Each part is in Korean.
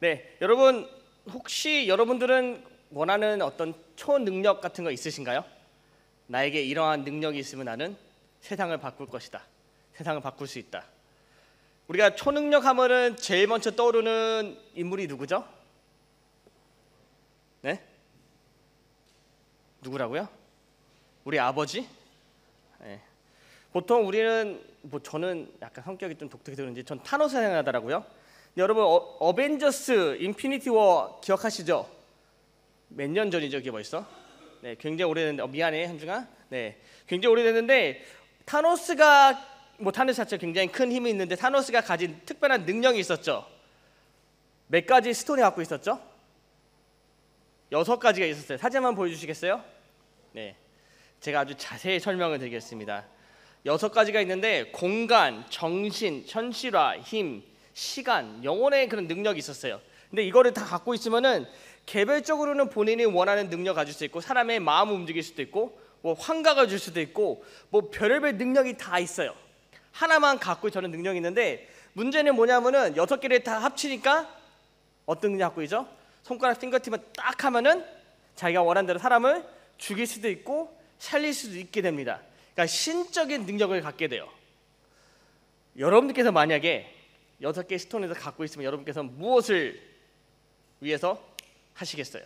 네, 여러분 혹시 여러분들은 원하는 어떤 초능력 같은 거 있으신가요? 나에게 이러한 능력이 있으면 나는 세상을 바꿀 것이다. 세상을 바꿀 수 있다. 우리가 초능력 하면은 제일 먼저 떠오르는 인물이 누구죠? 네? 누구라고요? 우리 아버지? 네. 보통 우리는 저는 약간 성격이 좀 독특해서 그런지 전 타노스 생각하더라고요. 여러분 어벤져스 인피니티 워 기억하시죠? 몇 년 전이죠, 그게 벌써? 네, 굉장히 오래됐는데 미안해 현중아. 네, 굉장히 오래됐는데 타노스가 타노스 자체가 굉장히 큰 힘이 있는데 타노스가 가진 특별한 능력이 있었죠. 몇 가지 스톤이 갖고 있었죠? 6가지가 있었어요. 사진 한번 보여주시겠어요? 네, 제가 아주 자세히 설명을 드리겠습니다. 6가지가 있는데 공간, 정신, 현실화, 힘, 시간, 영혼의 그런 능력이 있었어요. 근데 이거를 다 갖고 있으면은 개별적으로는 본인이 원하는 능력 가질 수 있고 사람의 마음을 움직일 수도 있고 환각을 줄 수도 있고 별의별 능력이 다 있어요. 하나만 갖고 저는 능력이 있는데 문제는 뭐냐면은 6개를 다 합치니까 어떤 능력 갖고 있죠? 손가락 핑거팁을 딱 하면은 자기가 원하는 대로 사람을 죽일 수도 있고 살릴 수도 있게 됩니다. 그러니까 신적인 능력을 갖게 돼요. 여러분들께서 만약에 6개의 스톤에서 갖고 있으면 여러분께서 무엇을 위해서 하시겠어요?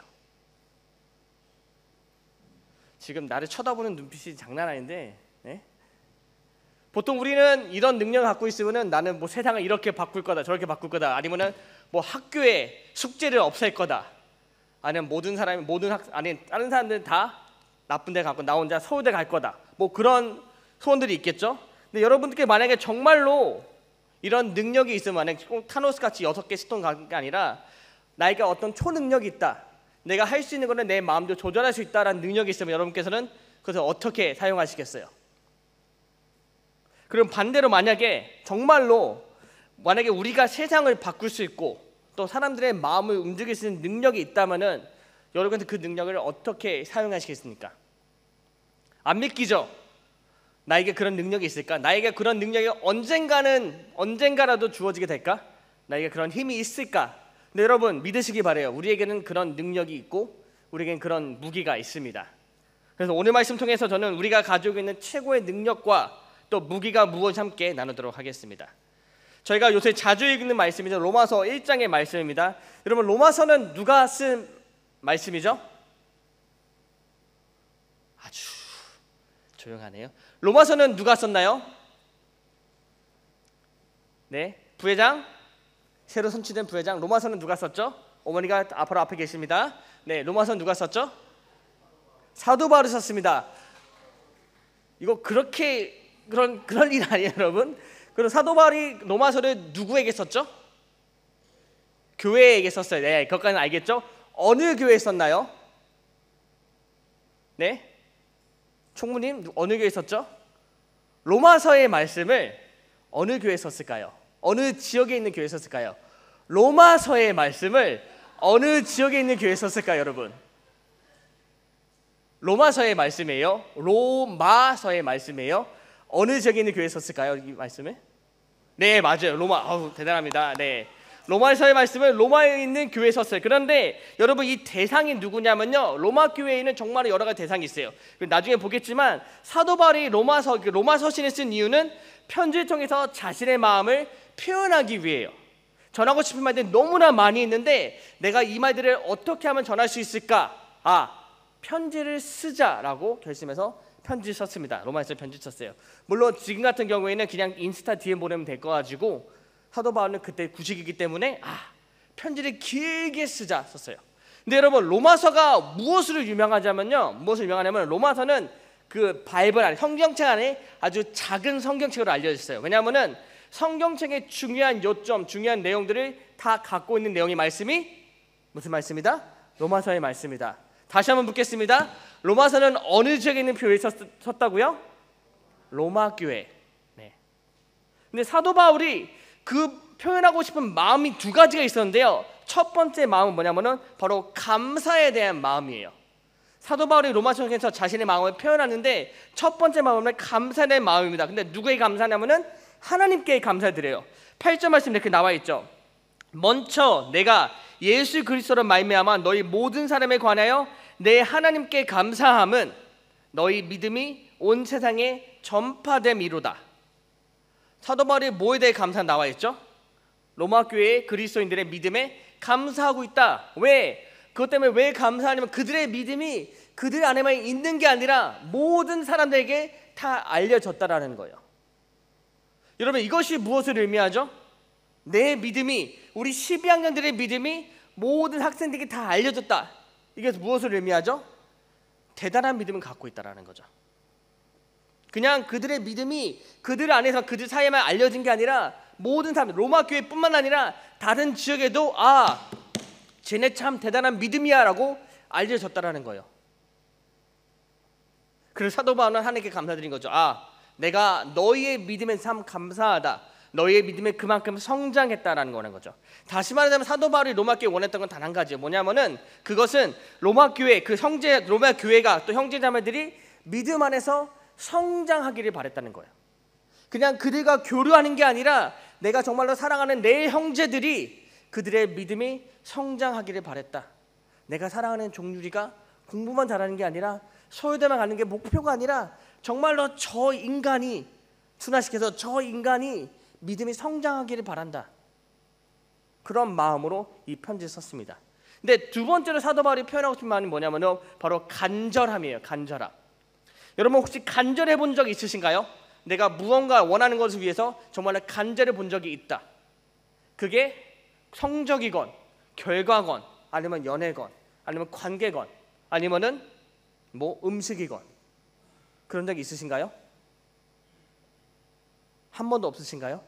지금 나를 쳐다보는 눈빛이 장난 아닌데, 네? 보통 우리는 이런 능력을 갖고 있으면은 나는 세상을 이렇게 바꿀 거다, 저렇게 바꿀 거다, 아니면은 학교에 숙제를 없앨 거다, 아니면 아니 다른 사람들은 다 나쁜 데 가고 나 혼자 서울대 갈 거다, 그런 소원들이 있겠죠. 근데 여러분들께 만약에 정말로 이런 능력이 있으면 만약에 꼭 타노스 같이 6개 스톤 갖는 게 아니라 나에게 어떤 초능력이 있다, 내가 할 수 있는 거는 내 마음도 조절할 수 있다라는 능력이 있으면 여러분께서는 그것을 어떻게 사용하시겠어요? 그럼 반대로 만약에 정말로 만약에 우리가 세상을 바꿀 수 있고 또 사람들의 마음을 움직일 수 있는 능력이 있다면은 여러분들 그 능력을 어떻게 사용하시겠습니까? 안 믿기죠? 나에게 그런 능력이 있을까? 나에게 그런 능력이 언젠가라도 주어지게 될까? 나에게 그런 힘이 있을까? 근데 여러분 믿으시기 바래요. 우리에게는 그런 능력이 있고 우리에게는 그런 무기가 있습니다. 그래서 오늘 말씀 통해서 저는 우리가 가지고 있는 최고의 능력과 또 무기가 무엇인지 함께 나누도록 하겠습니다. 저희가 요새 자주 읽는 말씀이죠. 로마서 1장의 말씀입니다. 여러분 로마서는 누가 쓴 말씀이죠? 아주 조용하네요. 로마서는 누가 썼나요? 네, 부회장, 새로 선출된 부회장. 로마서는 누가 썼죠? 어머니가 앞에 계십니다. 네, 로마서는 누가 썼죠? 사도 바울이 썼습니다. 이거 그렇게 그런 일 아니에요, 여러분? 그럼 사도 바울이 로마서를 누구에게 썼죠? 교회에게 썼어요. 네, 그것까지는 알겠죠? 어느 교회에 썼나요? 네? 총무님 어느 교회에 썼죠? 로마서의 말씀을 어느 교회에 썼을까요? 어느 지역에 있는 교회에 썼을까요? 로마서의 말씀을 어느 지역에 있는 교회에 썼을까요, 여러분? 로마서의 말씀이에요? 로마서의 말씀이에요? 어느 지역에 있는 교회에 썼을까요, 이 말씀을? 네, 맞아요. 로마. 대단합니다. 네, 로마서의 말씀을 로마에 있는 교회에 썼어요. 그런데 여러분 이 대상이 누구냐면요, 로마 교회에 있는 정말 여러 가지 대상이 있어요. 나중에 보겠지만 사도 바울이 로마 서신을 쓴 이유는 편지를 통해서 자신의 마음을 표현하기 위해요. 전하고 싶은 말들이 너무나 많이 있는데 내가 이 말들을 어떻게 하면 전할 수 있을까? 편지를 쓰자라고 결심해서 편지를 썼습니다. 로마에서 편지 썼어요. 물론 지금 같은 경우에는 그냥 인스타 DM 보내면 될 거 가지고 사도 바울은 그때 구식이기 때문에 편지를 길게 쓰자 썼어요. 근데 여러분 로마서가 무엇으로 유명하냐면요, 로마서는 그 바이블 안에, 성경책 안에 아주 작은 성경책으로 알려져 있어요. 왜냐하면은 성경책의 중요한 요점, 중요한 내용들을 다 갖고 있는 내용의 말씀이 무슨 말씀이다? 로마서의 말씀이다. 다시 한번 묻겠습니다. 로마서는 어느 지역에 있는 교회에 썼다고요? 로마 교회. 네. 근데 사도 바울이 그 표현하고 싶은 마음이 2가지가 있었는데요. 첫 번째 마음은 뭐냐면은 바로 감사에 대한 마음이에요. 사도 바울이 로마서에서 자신의 마음을 표현하는데 첫 번째 마음은 감사에 대한 마음입니다. 근데 누구에게 감사하냐면은 하나님께 감사드려요. 8절 말씀 이렇게 나와 있죠. 먼저 내가 예수 그리스도로 말미암아 너희 모든 사람에 관하여 내 하나님께 감사함은 너희 믿음이 온 세상에 전파됨이로다. 사도 바울이 뭐에 대해 감사 나와 있죠? 로마 교회의 그리스도인들의 믿음에 감사하고 있다. 왜? 그것 때문에 왜 감사하냐면 그들의 믿음이 그들 안에만 있는 게 아니라 모든 사람들에게 다 알려졌다라는 거예요. 여러분, 이것이 무엇을 의미하죠? 내 믿음이, 우리 12학년들의 믿음이 모든 학생들에게 다 알려졌다. 이게 무엇을 의미하죠? 대단한 믿음을 갖고 있다라는 거죠. 그냥 그들의 믿음이 그들 안에서 그들 사이에만 알려진 게 아니라 모든 사람, 로마 교회뿐만 아니라 다른 지역에도 쟤네 참 대단한 믿음이야 라고 알려졌다라는 거예요. 그래서 사도 바울은 하나님께 감사드린 거죠. 내가 너희의 믿음에 참 감사하다. 너희의 믿음에 그만큼 성장했다라는 거는 거죠. 다시 말하자면 사도 바울이 로마 교회 원했던 건 단 한 가지예요. 뭐냐면은 그것은 로마 교회, 그 형제 로마 교회가 또 형제자매들이 믿음 안에서 성장하기를 바랬다는 거예요. 그냥 그들과 교류하는 게 아니라 내가 정말로 사랑하는 내 형제들이 그들의 믿음이 성장하기를 바랬다. 내가 사랑하는 종유리가 공부만 잘하는 게 아니라 서울대만 가는 게 목표가 아니라 정말로 저 인간이, 순화시켜서 저 인간이 믿음이 성장하기를 바란다. 그런 마음으로 이 편지를 썼습니다. 근데 두 번째로 사도 바울이 표현하고 싶은 말은 뭐냐면요, 바로 간절함이에요. 간절함. 여러분 혹시 간절해 본 적 있으신가요? 내가 무언가 원하는 것을 위해서 정말 간절해 본 적이 있다. 그게 성적이건 결과건 아니면 연애건 아니면 관계건 아니면은 음식이건 그런 적 있으신가요? 한 번도 없으신가요?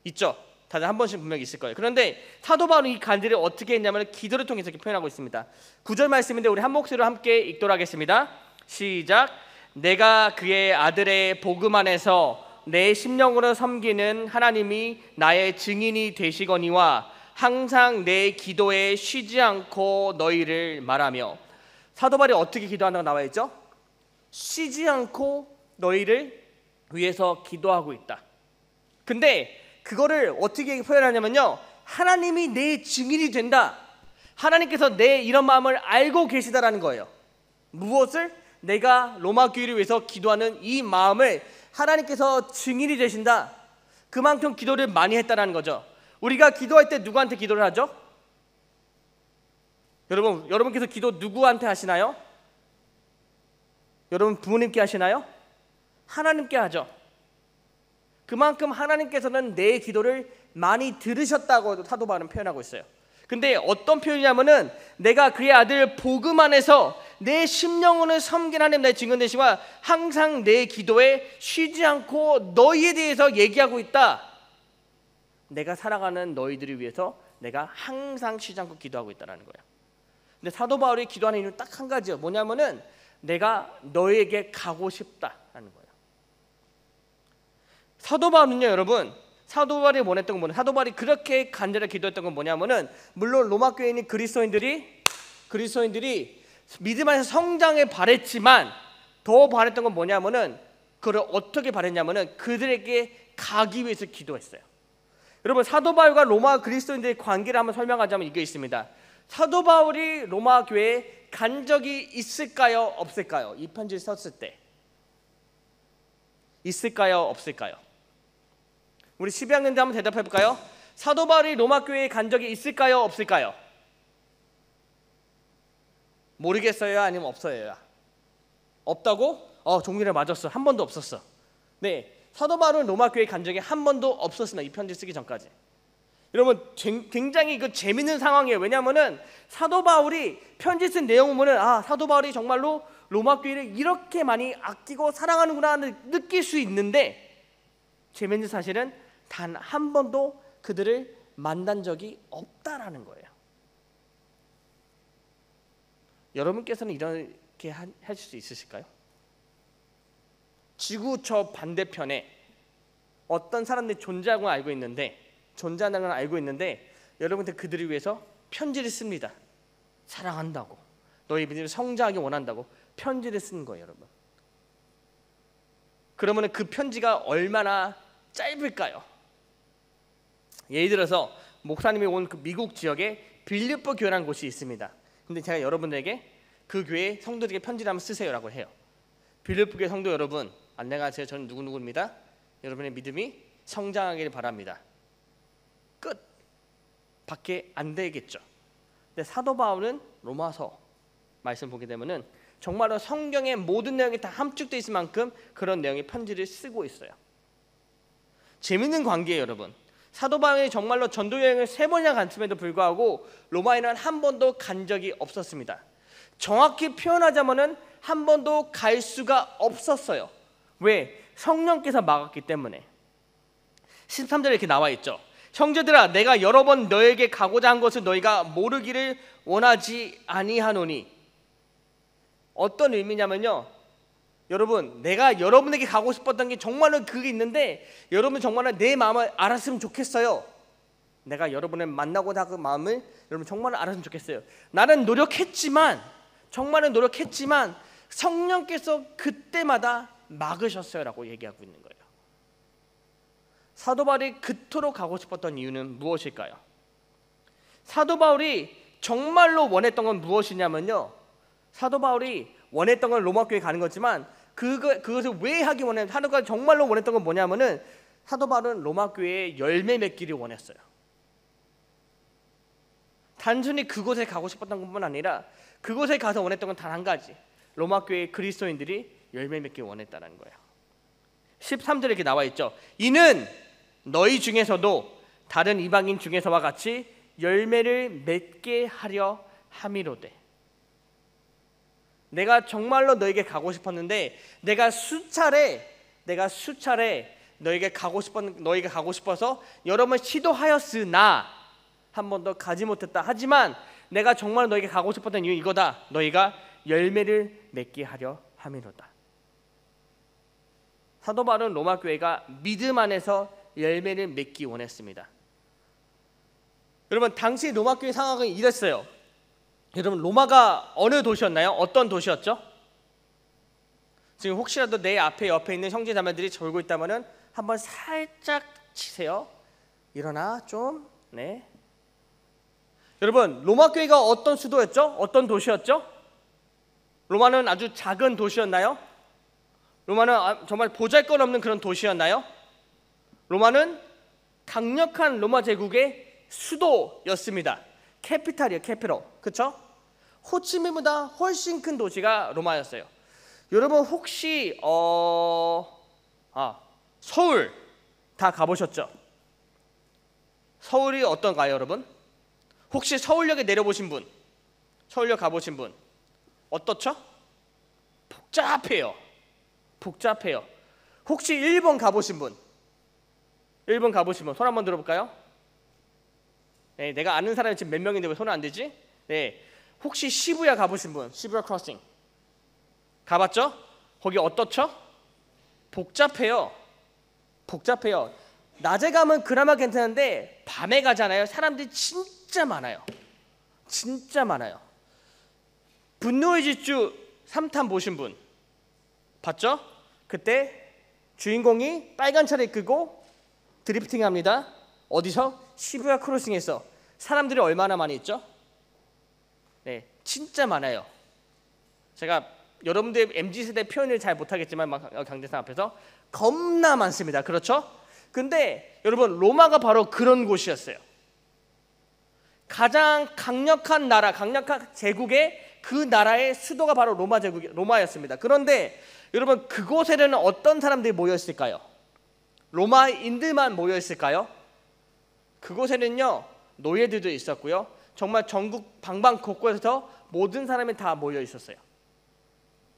있죠. 다들 한 번씩 분명히 있을 거예요. 그런데 사도 바울은 이 간절을 어떻게 했냐면 기도를 통해서 이렇게 표현하고 있습니다. 9절 말씀인데 우리 한 목소리로 함께 읽도록 하겠습니다. 시작. 내가 그의 아들의 복음 안에서 내 심령으로 섬기는 하나님이 나의 증인이 되시거니와 항상 내 기도에 쉬지 않고 너희를 말하며. 사도 바울이 어떻게 기도한다고 나와 있죠? 쉬지 않고 너희를 위해서 기도하고 있다. 근데 그거를 어떻게 표현하냐면요, 하나님이 내 증인이 된다. 하나님께서 내 이런 마음을 알고 계시다라는 거예요. 무엇을? 내가 로마 교회를 위해서 기도하는 이 마음을 하나님께서 증인이 되신다. 그만큼 기도를 많이 했다라는 거죠. 우리가 기도할 때 누구한테 기도를 하죠? 여러분께서 기도 누구한테 하시나요? 여러분 부모님께 하시나요? 하나님께 하죠. 그만큼 하나님께서는 내 기도를 많이 들으셨다고 사도 바울은 표현하고 있어요. 근데 어떤 표현이냐면은 내가 그의 아들 복음 안에서 내 심령을 섬긴 하나님 내 증인 되시와 항상 내 기도에 쉬지 않고 너희에 대해서 얘기하고 있다. 내가 살아가는 너희들을 위해서 내가 항상 쉬지 않고 기도하고 있다는 거예요. 근데 사도 바울이 기도하는 이유는 딱 한 가지예요. 뭐냐면은 내가 너희에게 가고 싶다라는 거예요. 사도 바울은요, 여러분, 사도 바울이 원했던 건 뭐냐? 사도 바울이 그렇게 간절하게 기도했던 건 뭐냐면은 물론 로마 교회에 있는 그리스도인들이 믿음 안에서 성장에 바랬지만 더 바랬던 건 뭐냐면은 그걸 어떻게 바랬냐면은 그들에게 가기 위해서 기도했어요. 여러분 사도 바울과 로마 그리스도인들의 관계를 한번 설명하자면 이게 있습니다. 사도 바울이 로마 교회에 간 적이 있을까요? 없을까요? 이 편지를 썼을 때 있을까요? 없을까요? 우리 12학년들 한번 대답해 볼까요? 사도 바울이 로마 교회에 간 적이 있을까요? 없을까요? 모르겠어요? 아니면 없어요? 없다고? 종민이 맞았어. 한 번도 없었어. 네, 사도 바울은 로마 교회에 간 적이 한 번도 없었습니다. 이 편지 쓰기 전까지. 여러분 굉장히 재밌는 상황이에요. 왜냐하면은 사도 바울이 편지 쓴 내용을 보면 사도 바울이 정말로 로마 교회를 이렇게 많이 아끼고 사랑하는구나 느낄 수 있는데 재밌는 사실은 단 한 번도 그들을 만난 적이 없다라는 거예요. 여러분께서는 이렇게 하실 수 있으실까요? 지구 저 반대편에 어떤 사람들이 존재하는 걸 알고 있는데 여러분들 그들을 위해서 편지를 씁니다. 사랑한다고, 너희 믿음을 성장하기 원한다고 편지를 쓰는 거예요, 여러분. 그러면 그 편지가 얼마나 짧을까요? 예를 들어서 목사님이 온 그 미국 지역에 빌립보 교회라는 곳이 있습니다. 근데 제가 여러분들에게 그 교회 성도들에게 편지를 한번 쓰세요라고 해요. 빌립보 교회 성도 여러분, 안녕하세요. 저는 누구누구입니다. 여러분의 믿음이 성장하기를 바랍니다. 끝. 밖에 안 되겠죠. 근데 사도 바울은 로마서 말씀 보게 되면은 정말로 성경의 모든 내용이 다 함축되어 있을 만큼 그런 내용의 편지를 쓰고 있어요. 재밌는 관계예요, 여러분. 사도 바울이 정말로 전도 여행을 3번이나 갔음에도 불구하고 로마에는 한 번도 간 적이 없었습니다. 정확히 표현하자면은 한 번도 갈 수가 없었어요. 왜? 성령께서 막았기 때문에. 13절에 이렇게 나와 있죠. 형제들아, 내가 여러 번 너에게 가고자 한 것을 너희가 모르기를 원하지 아니하노니. 어떤 의미냐면요, 여러분, 내가 여러분에게 가고 싶었던 게 정말로 그게 있는데 여러분 정말로 내 마음을 알았으면 좋겠어요. 내가 여러분을 만나고자 하는 마음을 여러분 정말로 알았으면 좋겠어요. 나는 노력했지만, 정말로 노력했지만 성령께서 그때마다 막으셨어요라고 얘기하고 있는 거예요. 사도 바울이 그토록 가고 싶었던 이유는 무엇일까요? 사도 바울이 정말로 원했던 건 무엇이냐면요, 사도 바울이 원했던 건 로마 교회 가는 거지만 그것을 왜 하기 원했는지, 사도 바울이 정말로 원했던 건 뭐냐면은 사도 바울은 로마 교회에 열매 맺기를 원했어요. 단순히 그곳에 가고 싶었던 것뿐 아니라 그곳에 가서 원했던 건 단 한 가지, 로마 교회의 그리스도인들이 열매 맺기 원했다는 거예요. 13절에 이렇게 나와 있죠. 이는 너희 중에서도 다른 이방인 중에서와 같이 열매를 맺게 하려 함이로되. 내가 정말로 너에게 가고 싶었는데 내가 수차례 너에게 가고 싶어서 여러 번 시도하였으나 한 번도 가지 못했다. 하지만 내가 정말 너에게 가고 싶었던 이유 이거다. 너희가 열매를 맺게 하려 함이로다. 사도 바울은 로마 교회가 믿음 안에서 열매를 맺기 원했습니다. 여러분, 당시 로마 교회 상황은 이랬어요. 여러분, 로마가 어느 도시였나요? 어떤 도시였죠? 지금 혹시라도 내 옆에 있는 형제 자매들이 졸고 있다면은 한번 살짝 치세요. 일어나 좀. 네. 여러분, 로마 교회가 어떤 수도였죠? 어떤 도시였죠? 로마는 아주 작은 도시였나요? 로마는 정말 보잘것없는 그런 도시였나요? 로마는 강력한 로마 제국의 수도였습니다. 캐피탈이에요, 캐피럴. 그렇죠? 호치민보다 훨씬 큰 도시가 로마였어요. 여러분 혹시 서울 다 가보셨죠? 서울이 어떤가요, 여러분? 혹시 서울역에 내려보신 분, 서울역 가보신 분 어떻죠? 복잡해요. 혹시 일본 가보신 분, 손 한번 들어볼까요? 네, 내가 아는 사람이 지금 몇 명인데 왜 손은 안 되지? 네, 혹시 시부야 가보신 분, 시부야 크로싱 가봤죠? 거기 어떻죠? 복잡해요. 낮에 가면 그나마 괜찮은데 밤에 가잖아요. 사람들이 진짜 많아요. 분노의 질주 3탄 보신 분 봤죠? 그때 주인공이 빨간 차를 끄고 드리프팅합니다. 어디서? 시부야 크로싱에서. 사람들이 얼마나 많이 있죠? 네, 진짜 많아요. 제가 여러분들 MZ세대 표현을 잘 못하겠지만 강대상 앞에서 겁나 많습니다. 그렇죠? 근데 여러분, 로마가 바로 그런 곳이었어요. 가장 강력한 나라, 강력한 제국의 그 나라의 수도가 바로 로마였습니다. 그런데 여러분, 그곳에는 어떤 사람들이 모여있을까요? 로마인들만 모여있을까요? 그곳에는요, 노예들도 있었고요, 정말 전국 방방 곳곳에서 모든 사람이 다 모여있었어요.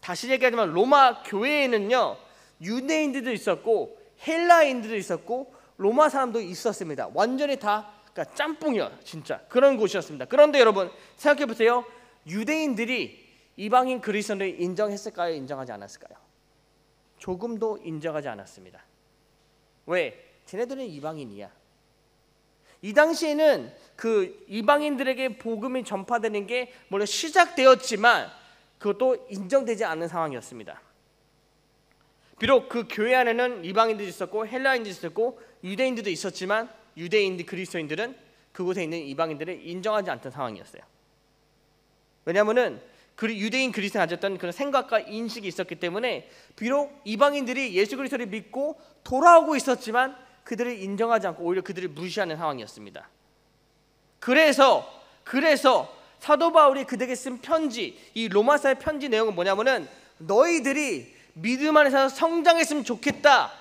다시 얘기하지만 로마 교회에는요, 유대인들도 있었고 헬라인들도 있었고 로마 사람도 있었습니다. 완전히 다 그러니까 짬뽕이요, 진짜 그런 곳이었습니다. 그런데 여러분 생각해 보세요. 유대인들이 이방인 그리스도인을 인정했을까요? 인정하지 않았을까요? 조금도 인정하지 않았습니다. 왜? 쟤네들은 이방인이야. 이 당시에는 그 이방인들에게 복음이 전파되는 게 물론 시작되었지만 그것도 인정되지 않는 상황이었습니다. 비록 그 교회 안에는 이방인들이 있었고 헬라인들이 있었고 유대인들도 있었지만 유대인들 그리스도인들은 그곳에 있는 이방인들을 인정하지 않던 상황이었어요. 왜냐하면은 유대인 그리스도가 가졌던 그런 생각과 인식이 있었기 때문에 비록 이방인들이 예수 그리스도를 믿고 돌아오고 있었지만 그들을 인정하지 않고 오히려 그들을 무시하는 상황이었습니다. 그래서 사도 바울이 그들에게 쓴 편지, 이 로마서의 편지 내용은 뭐냐면은 너희들이 믿음 안에서 성장했으면 좋겠다.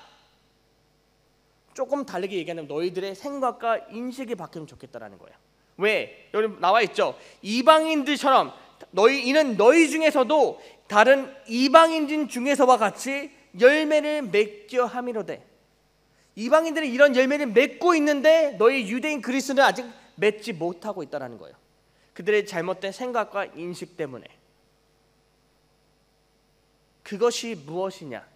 조금 다르게 얘기하면 너희들의 생각과 인식이 바뀌면 좋겠다라는 거예요. 왜? 여기 나와 있죠. 이방인들처럼 이는 너희 중에서도 다른 이방인들 중에서와 같이 열매를 맺게 함이로되. 이방인들이 이런 열매를 맺고 있는데 너희 유대인 그리스도는 아직 맺지 못하고 있다는 거예요. 그들의 잘못된 생각과 인식 때문에. 그것이 무엇이냐?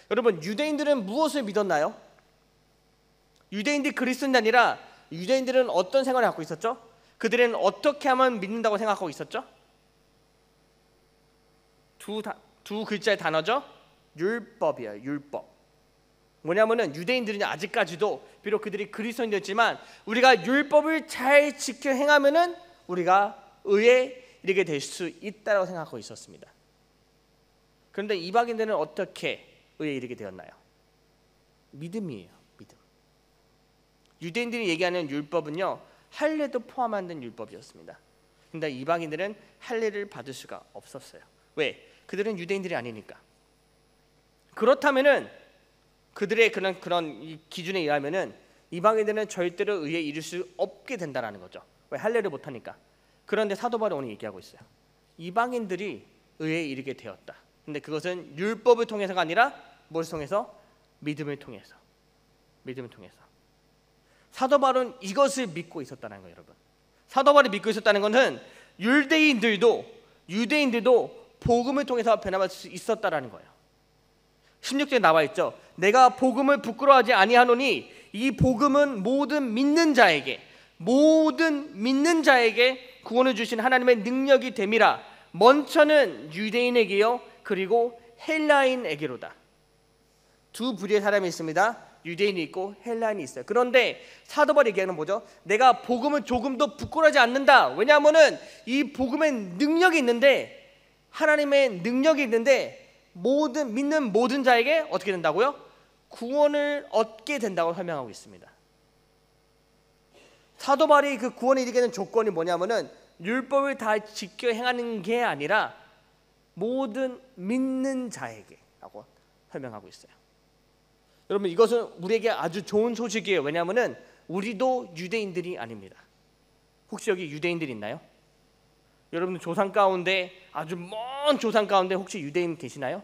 여러분, 유대인들은 무엇을 믿었나요? 유대인들이 그리스도인이 아니라 유대인들은 어떤 생각을 갖고 있었죠? 그들은 어떻게 하면 믿는다고 생각하고 있었죠? 두 글자의 단어죠. 율법이에요. 율법. 뭐냐면은 유대인들은 아직까지도 비록 그들이 그리스도인이었지만 우리가 율법을 잘 지켜 행하면은 우리가 의에 이르게 될 수 있다고 생각하고 있었습니다. 그런데 이방인들은 어떻게 의에 이르게 되었나요? 믿음이에요. 믿음. 유대인들이 얘기하는 율법은요, 할례도 포함한 율법이었습니다. 그런데 이방인들은 할례를 받을 수가 없었어요. 왜? 그들은 유대인들이 아니니까. 그렇다면은 그들의 그런 이 기준에 의하면은 이방인들은 절대로 의에 이를 수 없게 된다라는 거죠. 왜? 할례를 못 하니까. 그런데 사도 바울이 오늘 얘기하고 있어요. 이방인들이 의에 이르게 되었다. 근데 그것은 율법을 통해서가 아니라 무엇을 통해서? 믿음을 통해서. 사도 바울은 이것을 믿고 있었다는 거예요, 여러분. 사도 바울이 믿고 있었다는 것은 유대인들도 복음을 통해서 변화받을 수 있었다라는 거예요. 16절에 나와 있죠. 내가 복음을 부끄러워하지 아니하노니 이 복음은 모든 믿는 자에게 구원을 주신 하나님의 능력이 됨이라. 먼저는 유대인에게요, 그리고 헬라인에게로다. 두 부류의 사람이 있습니다. 유대인이 있고 헬라인이 있어요. 그런데 사도 바울이 얘기하는 뭐죠? 내가 복음을 조금도 부끄러워하지 않는다. 왜냐하면은 이 복음의 능력이 있는데, 하나님의 능력이 있는데 믿는 모든 자에게 어떻게 된다고요? 구원을 얻게 된다고 설명하고 있습니다. 사도 바울이 그 구원에 이르게 되는 조건이 뭐냐면은 율법을 다 지켜 행하는 게 아니라 모든 믿는 자에게라고 설명하고 있어요. 여러분, 이것은 우리에게 아주 좋은 소식이에요. 왜냐하면은 우리도 유대인들이 아닙니다. 혹시 여기 유대인들 있나요? 여러분 조상 가운데, 아주 먼 조상 가운데 혹시 유대인 계시나요?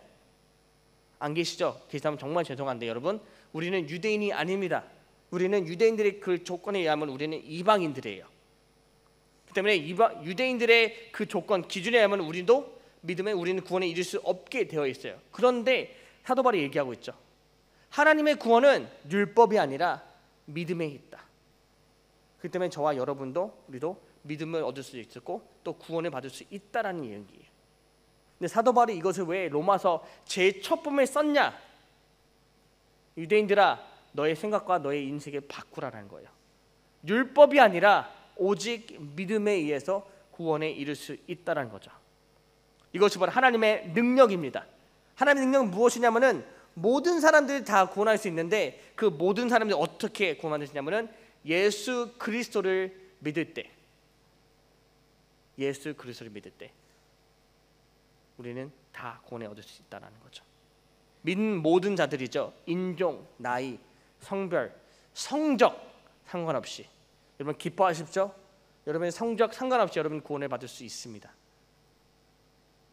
안 계시죠? 계시다면 정말 죄송한데 여러분, 우리는 유대인이 아닙니다. 우리는 유대인들의 그 조건에 의하면 우리는 이방인들이에요. 그 때문에 유대인들의 그 조건, 기준에 의하면 우리는 구원에 이를 수 없게 되어 있어요. 그런데 사도 바울이 얘기하고 있죠. 하나님의 구원은 율법이 아니라 믿음에 있다. 그렇기 때문에 저와 여러분도 우리도 믿음을 얻을 수 있고 또 구원을 받을 수 있다라는 얘기예요. 근데 사도 바울이 이것을 왜 로마서 제일 첫 부분에 썼냐? 유대인들아, 너의 생각과 너의 인식을 바꾸라는 거예요. 율법이 아니라 오직 믿음에 의해서 구원에 이를 수 있다라는 거죠. 이것이 바로 하나님의 능력입니다. 하나님의 능력은 무엇이냐면은 모든 사람들이 다 구원할 수 있는데 그 모든 사람들이 어떻게 구원받으시냐면은 예수 그리스도를 믿을 때 우리는 다 구원에 얻을 수 있다는 거죠. 믿는 모든 자들이죠. 인종, 나이, 성별, 성적 상관없이 여러분 기뻐하십시오. 여러분의 성적 상관없이 여러분 구원을 받을 수 있습니다.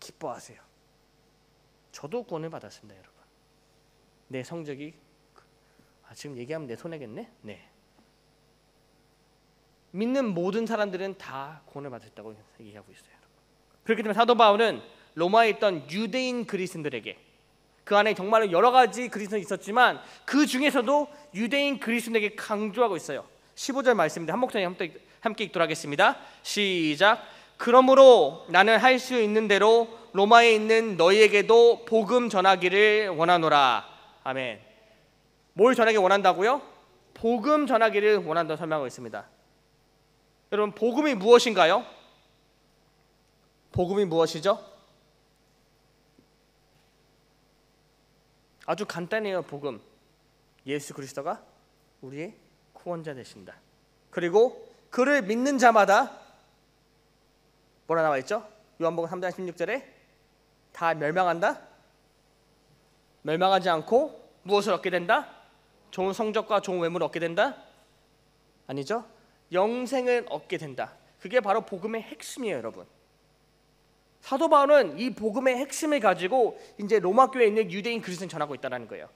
기뻐하세요. 저도 구원을 받았습니다, 여러분. 내 성적이 지금 얘기하면 내 손해겠네? 네. 믿는 모든 사람들은 다 구원을 받았다고 얘기하고 있어요, 여러분. 그렇기 때문에 사도 바울은 로마에 있던 유대인 그리스도인들에게, 그 안에 정말 여러 가지 그리스도인이 있었지만 그 중에서도 유대인 그리스도인에게 강조하고 있어요. 15절 말씀인데 한 목소리 함께 읽도록 하겠습니다. 시작. 그러므로 나는 할 수 있는 대로 로마에 있는 너희에게도 복음 전하기를 원하노라. 아멘. 뭘 전하기 원한다고요? 복음 전하기를 원한다고 설명하고 있습니다. 여러분, 복음이 무엇인가요? 복음이 무엇이죠? 아주 간단해요. 복음, 예수 그리스도가 우리의 구원자 되신다. 그리고 그를 믿는 자마다 뭐라 나와 있죠? 요한복음 3장 16절에 다 멸망한다? 멸망하지 않고 무엇을 얻게 된다? 좋은 성적과 좋은 외모를 얻게 된다? 아니죠? 영생을 얻게 된다. 그게 바로 복음의 핵심이에요, 여러분. 사도 바울은 이 복음의 핵심을 가지고 이제 로마 교회에 있는 유대인 그리스도인 전하고 있다는 거예요.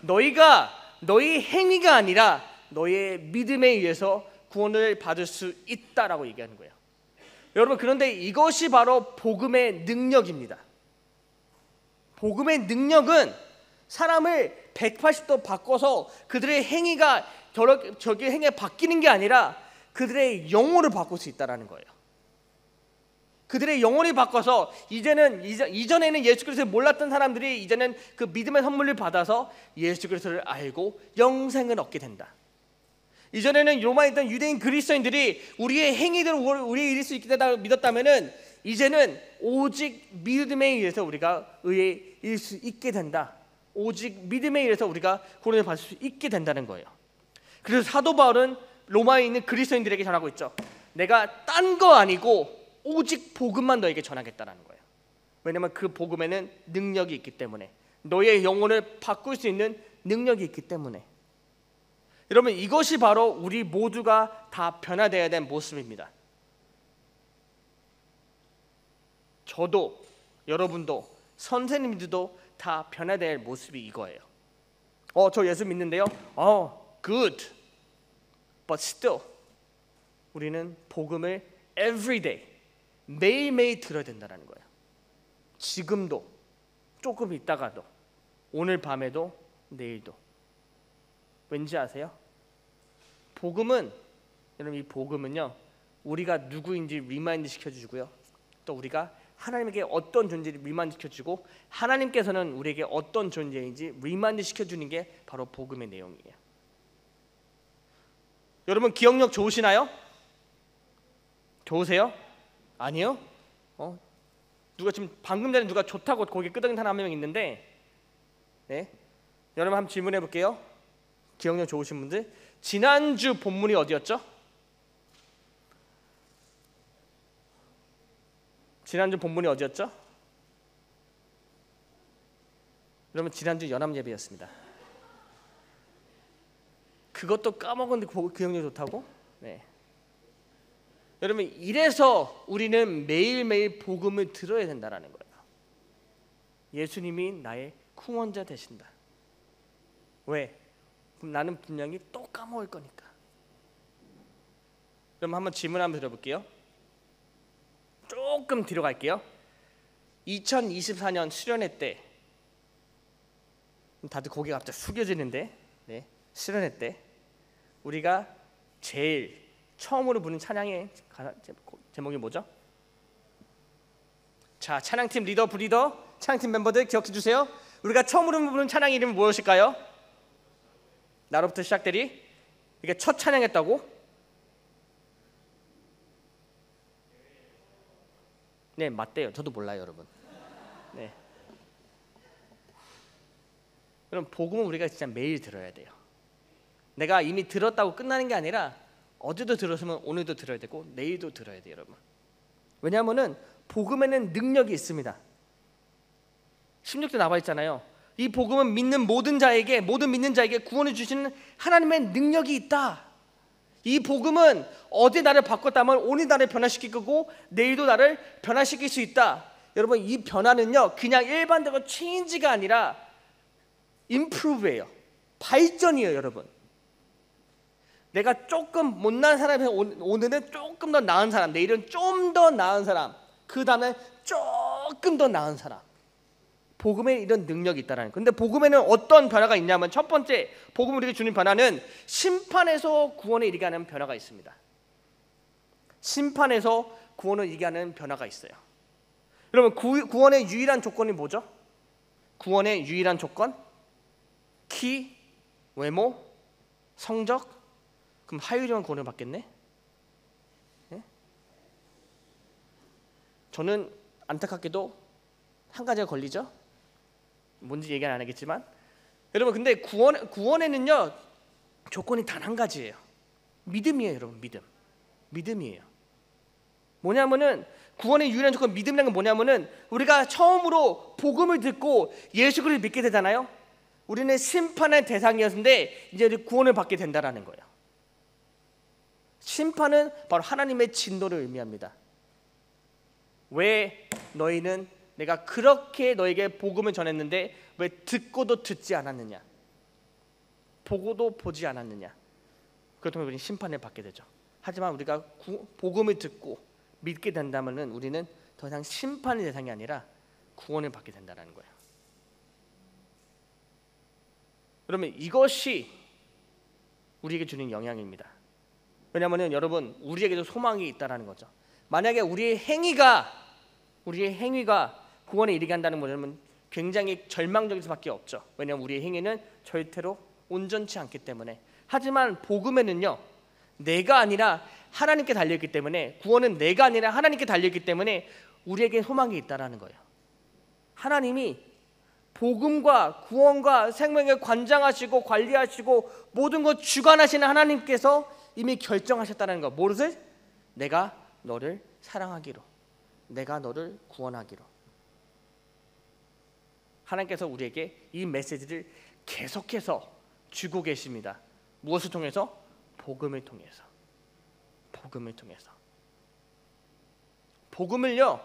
너희가 너희 행위가 아니라 너의 믿음에 의해서 구원을 받을 수 있다라고 얘기하는 거예요. 여러분, 그런데 이것이 바로 복음의 능력입니다. 복음의 능력은 사람을 180도 바꿔서 그들의 행위가 저기 행위가 바뀌는 게 아니라 그들의 영혼을 바꿀 수 있다는 거예요. 그들의 영혼을 바꿔서 이전에는 예수 그리스도를 몰랐던 사람들이 이제는 그 믿음의 선물을 받아서 예수 그리스도를 알고 영생을 얻게 된다. 이전에는 로마에 있던 유대인 그리스도인들이 우리의 행위대로 우리의 이룰 수 있겠다 믿었다면은 이제는 오직 믿음에 의해서 우리가 의에 이룰 수 있게 된다. 오직 믿음에 의해서 우리가 구원을 받을 수 있게 된다는 거예요. 그래서 사도 바울은 로마에 있는 그리스도인들에게 전하고 있죠. 내가 딴 거 아니고 오직 복음만 너에게 전하겠다라는 거예요. 왜냐하면 그 복음에는 능력이 있기 때문에, 너의 영혼을 바꿀 수 있는 능력이 있기 때문에. 여러분, 이것이 바로 우리 모두가 다 변화되어야 될 모습입니다. 저도, 여러분도, 선생님들도 다 변화될 모습이 이거예요. 저 예수 믿는데요. Good. But still 우리는 복음을 every day, 매일매일 들어야 된다는 거예요. 지금도, 조금 있다가도, 오늘 밤에도, 내일도. 왠지 아세요? 복음은, 여러분, 이 복음은요, 우리가 누구인지 리마인드 시켜주고요, 또 우리가 하나님에게 어떤 존재를 리마인드 시켜주고 하나님께서는 우리에게 어떤 존재인지 리마인드 시켜주는 게 바로 복음의 내용이에요. 여러분, 기억력 좋으시나요? 좋으세요? 아니요? 누가 지금 방금 전에 누가 좋다고 고개 끄덕인 사람 한 명 있는데, 네? 여러분, 한번 질문해 볼게요. 기억력 좋으신 분들, 지난주 본문이 어디였죠? 지난주 본문이 어디였죠? 여러분, 지난주 연합 예배였습니다. 그것도 까먹었는데 기억력이 좋다고? 네. 여러분, 이래서 우리는 매일매일 복음을 들어야 된다는 거예요. 예수님이 나의 구원자 되신다. 왜? 나는 분명히 또 까먹을 거니까. 그럼 한번 질문 한번 드려볼게요. 조금 뒤로 갈게요. 2024년 수련회 때, 다들 고개가 갑자기 숙여지는데, 네, 수련회 때 우리가 제일 처음으로 부른 찬양의 제목이 뭐죠? 자, 찬양팀 리더, 부리더, 찬양팀 멤버들 기억해 주세요. 우리가 처음으로 부른 찬양 이름은 무엇일까요? 나로부터 시작되리. 이게 첫 찬양했다고? 네, 맞대요. 저도 몰라요, 여러분. 네. 그럼 복음은 우리가 진짜 매일 들어야 돼요. 내가 이미 들었다고 끝나는 게 아니라 어제도 들었으면 오늘도 들어야 되고 내일도 들어야 돼요, 여러분. 왜냐하면은 복음에는 능력이 있습니다. 16절 나와 있잖아요. 이 복음은 모든 믿는 자에게 구원을 주시는 하나님의 능력이 있다. 이 복음은 어제 나를 바꿨다면 오늘 나를 변화시킬 거고 내일도 나를 변화시킬 수 있다. 여러분, 이 변화는요, 그냥 일반적으로 체인지가 아니라 improve예요. 발전이에요, 여러분. 내가 조금 못난 사람이 오늘은 조금 더 나은 사람, 내일은 좀 더 나은 사람, 그 다음에 조금 더 나은 사람. 복음에 이런 능력이 있다라는 거예요. 근데 복음에는 어떤 변화가 있냐면, 첫 번째, 복음 우리에게 주는 변화는 심판에서 구원에 이르게 하는 변화가 있습니다. 심판에서 구원을 이르게 하는 변화가 있어요. 여러분, 구원의 유일한 조건이 뭐죠? 구원의 유일한 조건? 키, 외모, 성적? 그럼 하율이만 구원을 받겠네? 네? 저는 안타깝게도 한 가지가 걸리죠. 뭔지 얘기는 안 하겠지만, 여러분 근데 구원에는요 조건이 단 한 가지예요. 믿음이에요, 여러분. 믿음이에요. 뭐냐면은 구원의 유일한 조건 믿음이라는 건 뭐냐면은 우리가 처음으로 복음을 듣고 예수 그리스도를 믿게 되잖아요. 우리는 심판의 대상이었는데 이제 구원을 받게 된다라는 거예요. 심판은 바로 하나님의 진노를 의미합니다. 왜 너희는 내가 그렇게 너에게 복음을 전했는데 왜 듣고도 듣지 않았느냐, 보고도 보지 않았느냐. 그렇다면 우리는 심판을 받게 되죠. 하지만 우리가 복음을 듣고 믿게 된다면은 우리는 더 이상 심판의 대상이 아니라 구원을 받게 된다는 거예요. 그러면 이것이 우리에게 주는 영향입니다. 왜냐하면 여러분 우리에게도 소망이 있다라는 거죠. 만약에 우리의 행위가 구원에 이르게 한다는 거는 굉장히 절망적일 수밖에 없죠. 왜냐하면 우리의 행위는 절대로 온전치 않기 때문에. 하지만 복음에는요 내가 아니라 하나님께 달려있기 때문에, 구원은 내가 아니라 하나님께 달려있기 때문에 우리에게 소망이 있다라는 거예요. 하나님이 복음과 구원과 생명을 관장하시고 관리하시고 모든 것 주관하시는 하나님께서 이미 결정하셨다는 거. 무엇을? 내가 너를 사랑하기로, 내가 너를 구원하기로. 하나님께서 우리에게 이 메시지를 계속해서 주고 계십니다. 무엇을 통해서? 복음을 통해서. 복음을요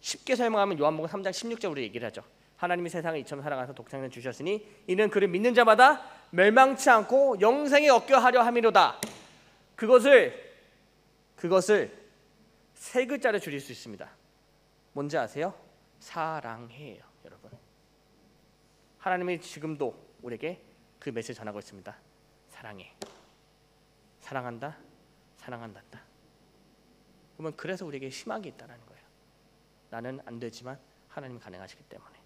쉽게 설명하면 요한복음 3장 16절으로 얘기를 하죠. 하나님이 세상을 이처럼 사랑하사 독생자를 주셨으니 이는 그를 믿는 자마다 멸망치 않고 영생에 얻게 하려 함이로다. 그것을 세 글자로 줄일 수 있습니다. 뭔지 아세요? 사랑해요, 여러분. 하나님이 지금도 우리에게 그 메시지 전하고 있습니다. 사랑해. 사랑한다. 사랑한단다. 그러면 그래서 우리에게 희망이 있다는 거예요. 나는 안 되지만 하나님이 가능하시기 때문에.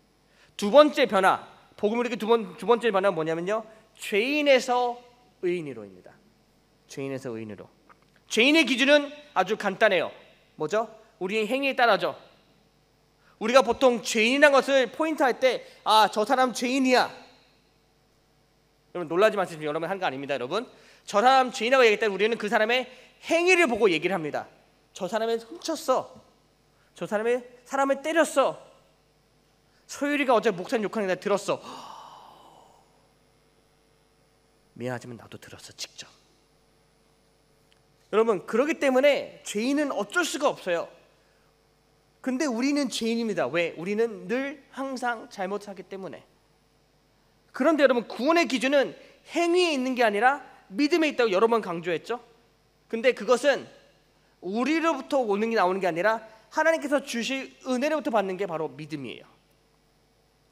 두 번째 변화, 복음을 이렇게 두 번째 변화는 뭐냐면요, 죄인에서 의인으로입니다. 죄인에서 의인으로. 죄인의 기준은 아주 간단해요. 뭐죠? 우리의 행위에 따라죠. 우리가 보통 죄인이라는 것을 포인트할 때, 저 사람 죄인이야. 여러분 놀라지 마시고 여러분 한 거 아닙니다, 여러분. 저 사람 죄인이라고 얘기할 때 우리는 그 사람의 행위를 보고 얘기를 합니다. 저 사람을 훔쳤어. 저 사람을 때렸어. 소율이가 어제 목사님 욕하는 거 들었어. 미안하지만 나도 들었어, 직접. 여러분 그렇기 때문에 죄인은 어쩔 수가 없어요. 근데 우리는 죄인입니다. 왜? 우리는 늘 항상 잘못하기 때문에. 그런데 여러분 구원의 기준은 행위에 있는 게 아니라 믿음에 있다고 여러 번 강조했죠. 근데 그것은 우리로부터 나오는 게 아니라 하나님께서 주실 은혜로부터 받는 게 바로 믿음이에요.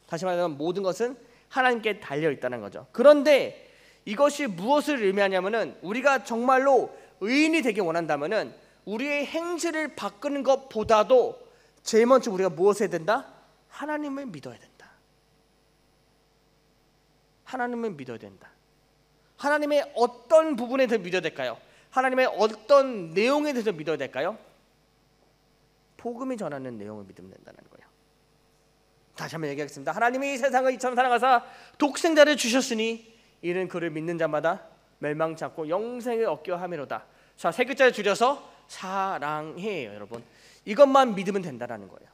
다시 말하면 모든 것은 하나님께 달려 있다는 거죠. 그런데 이것이 무엇을 의미하냐면은 우리가 정말로 의인이 되기 원한다면은 우리의 행실을 바꾸는 것보다도 제일 먼저 우리가 무엇을 해야 된다? 하나님을 믿어야 된다. 하나님을 믿어야 된다. 하나님의 어떤 부분에 대해서 믿어야 될까요? 하나님의 어떤 내용에 대해서 믿어야 될까요? 복음이 전하는 내용을 믿으면 된다는 거예요. 다시 한번 얘기하겠습니다. 하나님이 세상을 이처럼 사랑하사 독생자를 주셨으니 이는 그를 믿는 자마다 멸망치 않고 영생을 얻게 함이로다. 자, 세 글자를 줄여서 사랑해요, 여러분. 이것만 믿으면 된다는 거예요.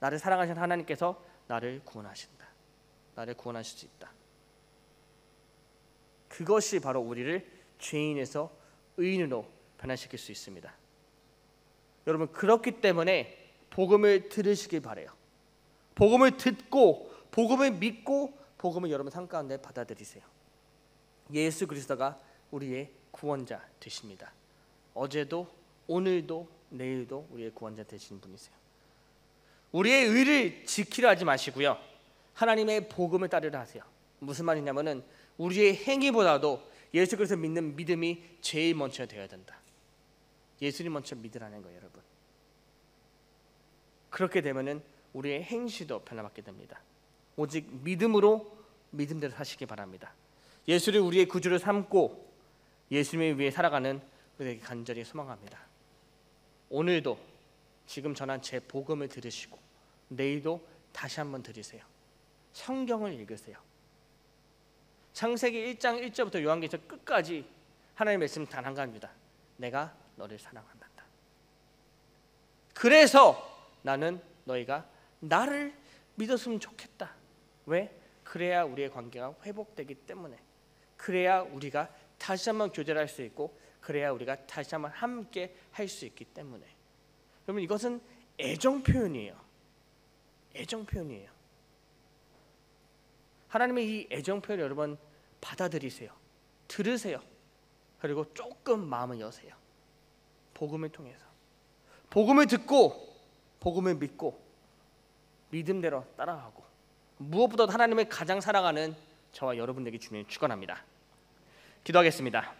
나를 사랑하신 하나님께서 나를 구원하신다. 나를 구원하실 수 있다. 그것이 바로 우리를 죄인에서 의인으로 변화시킬 수 있습니다. 여러분 그렇기 때문에 복음을 들으시길 바래요. 복음을 듣고 복음을 믿고 복음을 여러분 삶 가운데 받아들이세요. 예수 그리스도가 우리의 구원자 되십니다. 어제도 오늘도 내일도 우리의 구원자 되시는 분이세요. 우리의 의를 지키려 하지 마시고요, 하나님의 복음을 따르려 하세요. 무슨 말이냐면은 우리의 행위보다도 예수 그리스도 믿는 믿음이 제일 먼저 되어야 된다. 예수님 먼저 믿으라는 거예요, 여러분. 그렇게 되면은 우리의 행실도 변화받게 됩니다. 오직 믿음으로 믿음대로 사시기 바랍니다. 예수를 우리의 구주로 삼고 예수님을 위해 살아가는 우리에게 간절히 소망합니다. 오늘도 지금 전한 제 복음을 들으시고 내일도 다시 한번 들으세요. 성경을 읽으세요. 창세기 1장 1절부터 요한계시록 끝까지 하나님의 말씀 단 한 가지입니다. 내가 너를 사랑한다. 그래서 나는 너희가 나를 믿었으면 좋겠다. 왜? 그래야 우리의 관계가 회복되기 때문에, 그래야 우리가 다시 한번 교제를 할 수 있고, 그래야 우리가 다시 한번 함께 할 수 있기 때문에. 여러분, 이것은 애정 표현이에요. 애정 표현이에요. 하나님의 이 애정 표현을 여러분 받아들이세요. 들으세요. 그리고 조금 마음을 여세요. 복음을 통해서. 복음을 듣고 복음을 믿고 믿음대로 따라가고, 무엇보다 하나님을 가장 사랑하는 저와 여러분에게 주님을 축원합니다. 기도하겠습니다.